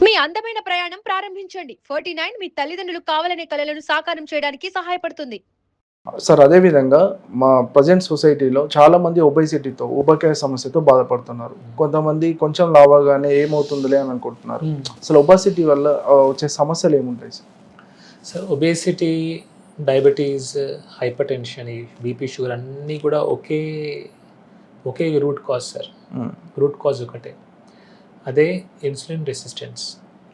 మీ అందమైన ప్రయాణం ప్రారంభించండి. 49 మీ తల్లిదండ్రులు కావాలనే కలలను సాకారం చేయడానికి సహాయపడుతుంది. సార్ అదే విధంగా మా ప్రజెంట్ సొసైటీలో చాలామంది ఒబేసిటీతో, ఊబకాయ సమస్యతో బాధపడుతున్నారు. కొంతమంది కొంచెం లావగానే ఏమవుతుందిలే అని అనుకుంటున్నారు. అసలు ఒబేసిటీ వల్ల వచ్చే సమస్యలు ఏముంటాయి sir? Sir obesity, diabetes, hypertension, BP, sugar అన్నీ కూడా ఒకే root cause sir. Root cause ఒకటే, అదే ఇన్సులిన్ రెసిస్టెన్స్.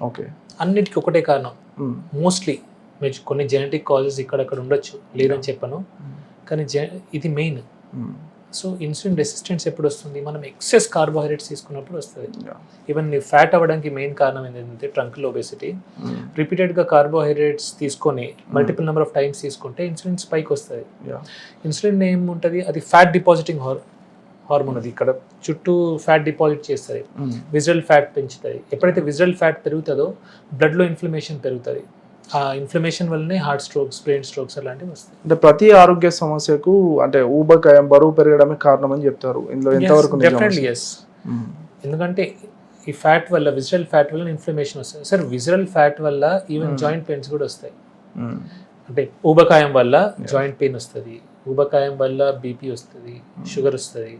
ఓకే, అన్నిటికీ ఒకటే కారణం. మోస్ట్లీ మీరు కొన్ని జెనెటిక్ కాజెస్ ఇక్కడక్కడ ఉండొచ్చు, లేదని చెప్పను, కానీ ఇది మెయిన్. సో ఇన్సులిన్ రెసిస్టెన్స్ ఎప్పుడు వస్తుంది? మనం ఎక్సెస్ కార్బోహైడ్రేట్స్ తీసుకున్నప్పుడు వస్తుంది. ఈవెన్ ఫ్యాట్ అవ్వడానికి మెయిన్ కారణం ఏంటంటే ట్రంకల్ ఒబేసిటీ. రిపీటెడ్గా కార్బోహైడ్రేట్స్ తీసుకొని మల్టిపుల్ నెంబర్ ఆఫ్ టైమ్స్ తీసుకుంటే ఇన్సులిన్ స్పైక్ వస్తుంది. ఇన్సులిన్ ఏముంటుంది? అది ఫ్యాట్ డిపాజిటింగ్ హార్మోన్. అది ఇక్కడ చుట్టూ ఫ్యాట్ డిపాజిట్ చేస్తుంది, విజరల్ ఫ్యాట్ పెంచుతుంది. ఎప్పుడైతే విజరల్ ఫ్యాట్ పెరుగుతుందో బ్లడ్లో ఇన్ఫ్లమేషన్ పెరుగుతుంది. ఆ ఇన్ఫ్లమేషన్ వల్లనే హార్ట్ స్ట్రోక్స్, బ్రెయిన్ స్ట్రోక్స్ అలాంటివి వస్తాయి. అంటే ప్రతి ఆరోగ్య సమస్యకు అంటే ఊబకాయం, బరువు పెరగడమే కారణం అని చెప్తారు. ఇందులో ఎంతవరకు డెఫినెట్లీ ఎస్. ఎందుకంటే ఈ ఫ్యాట్ వల్ల, విజరల్ ఫ్యాట్ వల్ల ఇన్ఫ్లమేషన్ వస్తుంది సార్. విజరల్ ఫ్యాట్ వల్ల ఈవెన్ జాయింట్ పెయిన్స్ కూడా వస్తాయి. అంటే ఊబకాయం వల్ల జాయింట్ పెయిన్ వస్తుంది, ఊబకాయం వల్ల బీపీ వస్తుంది, షుగర్ వస్తుంది,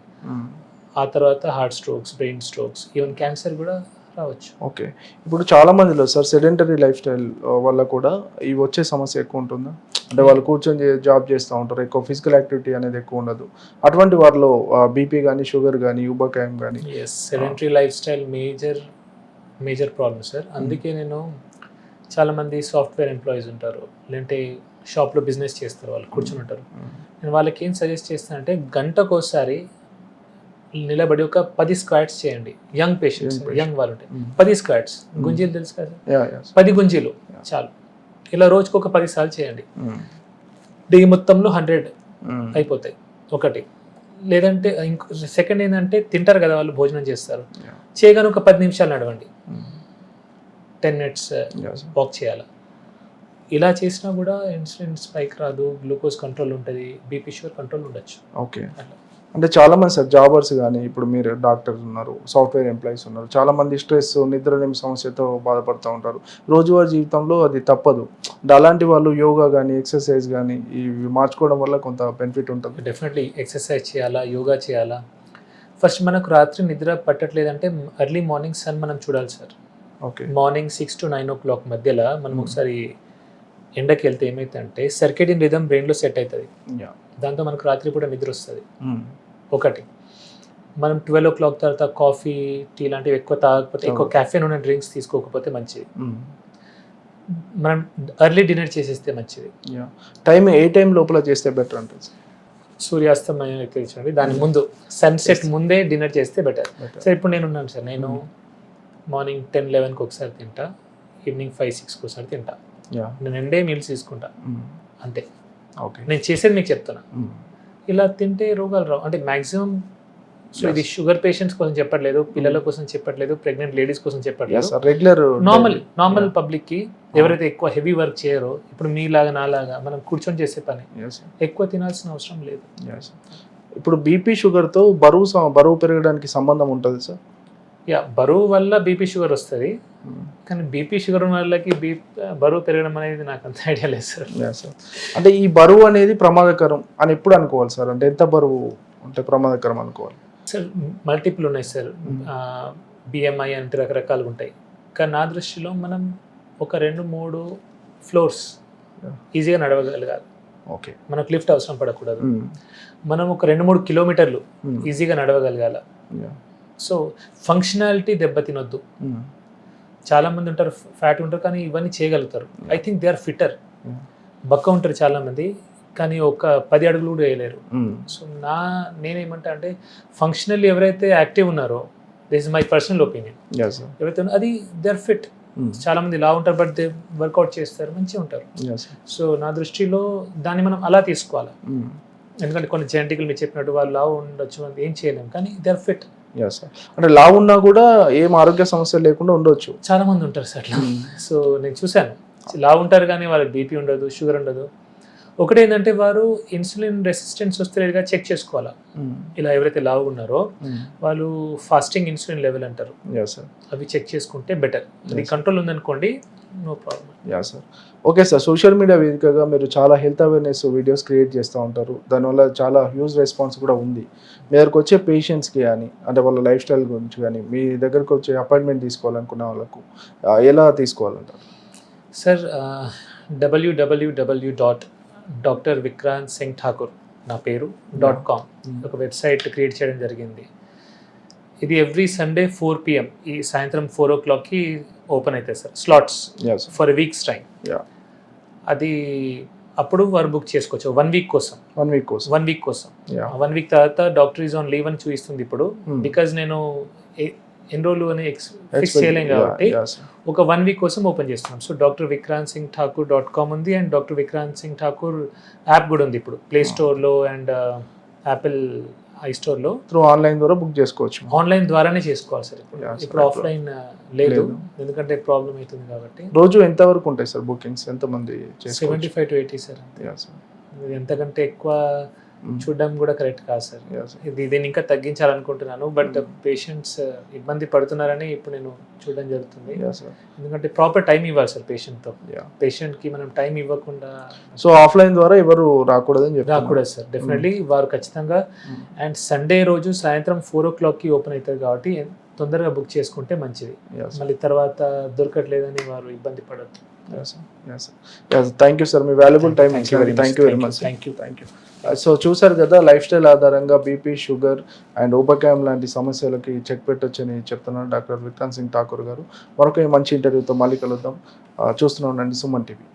ఆ తర్వాత heart strokes, brain strokes, even cancer కూడా రావచ్చు. ఓకే, ఇప్పుడు చాలా మందిలో సార్ సెడెంటరీ లైఫ్ స్టైల్ వల్ల కూడా ఇవి వచ్చే సమస్య ఎక్కువ ఉంటుందా? అంటే వాళ్ళు కూర్చొని జాబ్ చేస్తూ ఉంటారు, ఎక్కువ ఫిజికల్ యాక్టివిటీ అనేది ఎక్కువ ఉండదు. అటువంటి వారిలో బీపీ కానీ, షుగర్ కానీ, ఊబకాయం కానీ. Sedentary life style major problem sir. అందుకే నేను చాలామంది సాఫ్ట్వేర్ ఎంప్లాయీస్ ఉంటారు, లేదంటే షాప్లో బిజినెస్ చేస్తారు, వాళ్ళు కూర్చొని ఉంటారు. నేను వాళ్ళకి ఏం సజెస్ట్ చేస్తానంటే గంటకోసారి నిలబడి ఒక 10 స్క్వాట్స్ చేయండి. యంగ్ పేషెంట్స్, యంగ్ వాళ్ళు ఉంటే 10 స్క్వాట్స్. గుంజీలు తెలుసు కదా, 10 గుంజీలు చాలు. ఇలా రోజుకు ఒక 10 సార్లు చేయండి. డే మొత్తంలో 100 అయిపోతాయి ఒకటి. లేదంటే సెకండ్ ఏంటంటే తింటారు కదా వాళ్ళు, భోజనం చేస్తారు, చేయగానే ఒక 10 నిమిషాలు నడవండి, 10 minutes వాక్ చేయాలి. ఇలా చేసినా కూడా ఇన్సులిన్ స్పైక్ రాదు, గ్లూకోజ్ కంట్రోల్ ఉంటుంది, బీపీ, షుగర్ కంట్రోల్ ఉండొచ్చు. ఓకే, అంటే చాలామంది సార్ జాబర్స్ కానీ, ఇప్పుడు మీరు డాక్టర్స్ ఉన్నారు, సాఫ్ట్వేర్ ఎంప్లాయీస్ ఉన్నారు, చాలామంది స్ట్రెస్, నిద్రలేమి సమస్యతో బాధపడుతూ ఉంటారు. రోజువారీ జీవితంలో అది తప్పదు. అలాంటి వాళ్ళు యోగా కానీ, ఎక్సర్సైజ్ కానీ ఇవి మార్చుకోవడం వల్ల కొంత బెనిఫిట్ ఉంటుంది. డెఫినెట్లీ ఎక్సర్సైజ్ చేయాలా, యోగా చేయాలా. ఫస్ట్ మనకు రాత్రి నిద్ర పట్టట్లేదంటే ఎర్లీ మార్నింగ్ సన్ మనం చూడాలి sir. Okay, morning 6 to 9 o'clock మధ్యలో మనం ఒకసారి ఎండకి వెళ్తే ఏమైతుందంటే సర్కేడియన్ రిథమ్ బ్రెయిన్లో సెట్ అవుతుంది. దాంతో మనకు రాత్రి పూట నిద్ర వస్తుంది. ఒకటి, మనం 12 o'clock తర్వాత కాఫీ, టీ లాంటివి ఎక్కువ తాగకపోతే, ఎక్కువ క్యాఫెన్ ఉన్న డ్రింక్స్ తీసుకోకపోతే మంచిది. మనం ఎర్లీ డిన్నర్ చేసేస్తే మంచిది. టైం ఏ టైం లోపల చేస్తే బెటర్ అంటే? సూర్యాస్తమయం ఎక్కించండి, దాని ముందు సన్సెట్ ముందే డిన్నర్ చేస్తే బెటర్. సార్ ఇప్పుడు నేను ఉన్నాను సార్, నేను మార్నింగ్ 10-11కి ఒకసారి తింటా, ఈవినింగ్ 5-6కి ఒకసారి తింటా. నేను 2 మీల్స్ తీసుకుంటా అంతే. ఓకే, నేను చేసేది మీకు చెప్తున్నా. ఇలా తింటే రోగాలు రావు. అంటే మ్యాక్సిమం, సో ఇది షుగర్ పేషెంట్స్ కోసం చెప్పట్లేదు, పిల్లల కోసం చెప్పట్లేదు, ప్రెగ్నెంట్ లేడీస్ కోసం చెప్పట్లేదు, రెగ్యులర్ నార్మల్ పబ్లిక్ కి, ఎవరైతే ఎక్కువ హెవీ వర్క్ చేయరో, ఇప్పుడు మీలాగా నాలాగా మనం కూర్చొని చేసే పని, ఎక్కువ తినాల్సిన అవసరం లేదు. ఇప్పుడు బీపీ, షుగర్తో బరువు పెరగడానికి సంబంధం ఉంటుంది సార్? బరువు వల్ల బీపీ, షుగర్ వస్తుంది, కానీ బీపీ, షుగర్ వాళ్ళకి బరువు పెరగడం అనేది నాకు అంత ఐడియా లేదు సార్. అంటే ఈ బరువు అనేది ప్రమాదకరం అని ఎప్పుడు అనుకోవాలి సార్? అంటే ఎంత బరువు అంటే ప్రమాదకరం అనుకోవాలి సార్? మల్టిపుల్ ఉన్నాయి సార్, బిఎంఐ అంటే రకరకాలుగా ఉంటాయి. కానీ నా దృష్టిలో మనం ఒక 2-3 ఫ్లోర్స్ ఈజీగా నడవగలగాలి. ఓకే, మనకు లిఫ్ట్ అవసరం పడకూడదు. మనం ఒక 2-3 కిలోమీటర్లు ఈజీగా నడవగలగాల. So functionality దెబ్బతినొద్దు. చాలా మంది ఉంటారు, ఫ్యాట్ ఉంటారు, కానీ ఇవన్నీ చేయగలుగుతారు. I think they are fitter. బక్క ఉంటారు చాలా మంది, కానీ ఒక 10 అడుగులు కూడా వేయలేరు. సో నేనేమంటా అంటే ఫంక్షనల్లీ ఎవరైతే యాక్టివ్ ఉన్నారో, this is my personal opinion, ఎవరైతే అది దే ఆర్ ఫిట్. చాలా మంది లా ఉంటారు, బట్ దే వర్కౌట్ చేస్తారు, మంచిగా ఉంటారు. సో నా దృష్టిలో దాన్ని మనం అలా తీసుకోవాలి. ఎందుకంటే కొన్ని జెనెటిక్లు మీరు చెప్పినట్టు వాళ్ళు లా ఉండొచ్చు, ఏం చేయలేము, కానీ దే ఆర్ ఫిట్. అంటే లావు ఉన్నా కూడా ఏం ఆరోగ్య సమస్యలు లేకుండా ఉండొచ్చు. చాలా మంది ఉంటారు సార్ అట్లా. సో నేను చూశాను, లావు ఉంటారు కానీ వాళ్ళకి బీపీ ఉండదు, షుగర్ ఉండదు. ఒకటి ఏంటంటే వారు ఇన్సులిన్ రెసిస్టెన్స్ వస్తలేదుగా చెక్ చేసుకోవాలా. ఇలా ఎవరైతే లావుగా ఉన్నారో వాళ్ళు ఫాస్టింగ్ ఇన్సులిన్ లెవెల్ అంటారు, యా సార్. అవి చెక్ చేసుకుంటే బెటర్. అది కంట్రోల్ ఉందనుకోండి, no problem. Yeah sir. Okay sir, social media వేదికగా మీరు చాలా హెల్త్ అవేర్నెస్ వీడియోస్ క్రియేట్ చేస్తూ ఉంటారు, దానివల్ల చాలా హ్యూజ్ రెస్పాన్స్ కూడా ఉంది. మీ దగ్గరకు వచ్చే పేషెంట్స్కి కానీ అంటే వాళ్ళ లైఫ్ స్టైల్ గురించి కానీ మీ దగ్గరకు వచ్చే అపాయింట్మెంట్ తీసుకోవాలనుకున్న వాళ్ళకు ఎలా తీసుకోవాలంటారు? సార్ www.drvikrantsinghthakur నా పేరు .com ఒక వెబ్సైట్ క్రియేట్ చేయడం జరిగింది. ఇది ఎవ్రీ సండే 4 PM ఈ సాయంత్రం 4 o'clockకి ఓపెన్ అవుతాయి sir slots for a weeks time. అది అప్పుడు వారు బుక్ చేసుకోవచ్చు 1 week కోసం. 1 week కోసం 1 week తర్వాత డాక్టర్ ఈజ్ ఆన్ లీవ్ అని చూపిస్తుంది ఇప్పుడు. బికాజ్ నేను ఎన్రోల్ అని ఫిక్స్ చేయలేం కాబట్టి ఒక 1 week కోసం ఓపెన్ చేస్తున్నాం. సో drvikrantsinghthakur.com ఉంది and doctor Vikrant Singh Thakur app కూడా ఉంది ఇప్పుడు ప్లే స్టోర్లో అండ్ యాపిల్ ఐస్టోర్లో. త్రూ ఆన్లైన్ ద్వారా బుక్ చేసుకోవచ్చు. ఆన్లైన్ ద్వారానే చేసుకోవాలి సార్ ఇప్పుడు ఆఫ్లైన్ లేదు, ఎందుకంటే ప్రాబ్లం అవుతుంది కాబట్టి. రోజు ఎంత వరకు ఉంటాయి సార్ బుకింగ్స్, ఎంతమంది? 75 to 80 సార్. ఎంతకంటే ఎక్కువ చూడడం కూడా కరెక్ట్ కాదు సార్. దీన్ని ఇంకా తగ్గించాలనుకుంటున్నాను, బట్ పేషెంట్స్ ఇబ్బంది పడుతున్నారని ఇప్పుడు నేను చూడడం జరుగుతుంది. ఎందుకంటే ప్రాపర్ టైం ఇవ్వాలి సార్ పేషెంట్కి మనం టైం ఇవ్వకుండా. సో ఆఫ్లైన్ ద్వారా ఎవరు రాకూడదని చెప్పి రాకూడదు సార్, డెఫినెట్లీ వారు ఖచ్చితంగా. అండ్ సండే రోజు సాయంత్రం 4 o'clockకి ఓపెన్ అవుతుంది కాబట్టి తొందరగా బుక్ చేసుకుంటే మంచిది. మళ్ళీ తర్వాత దొరకట్లేదని వారు ఇబ్బంది పడద్దు. Thank you sir, me valuable time. Thank you very much. Thank you. So చూసారు కదా, లైఫ్ స్టైల్ ఆధారంగా బీపీ, షుగర్ అండ్ ఊబకాయం లాంటి సమస్యలకి చెక్ పెట్టొచ్చని చెప్తున్నారు డాక్టర్ విక్రాంత్ సింగ్ ఠాకూర్ గారు. మరొక మంచి ఇంటర్వ్యూతో మళ్ళీ కలుద్దాం. చూస్తూనే ఉండండి సుమన్ టీవీ.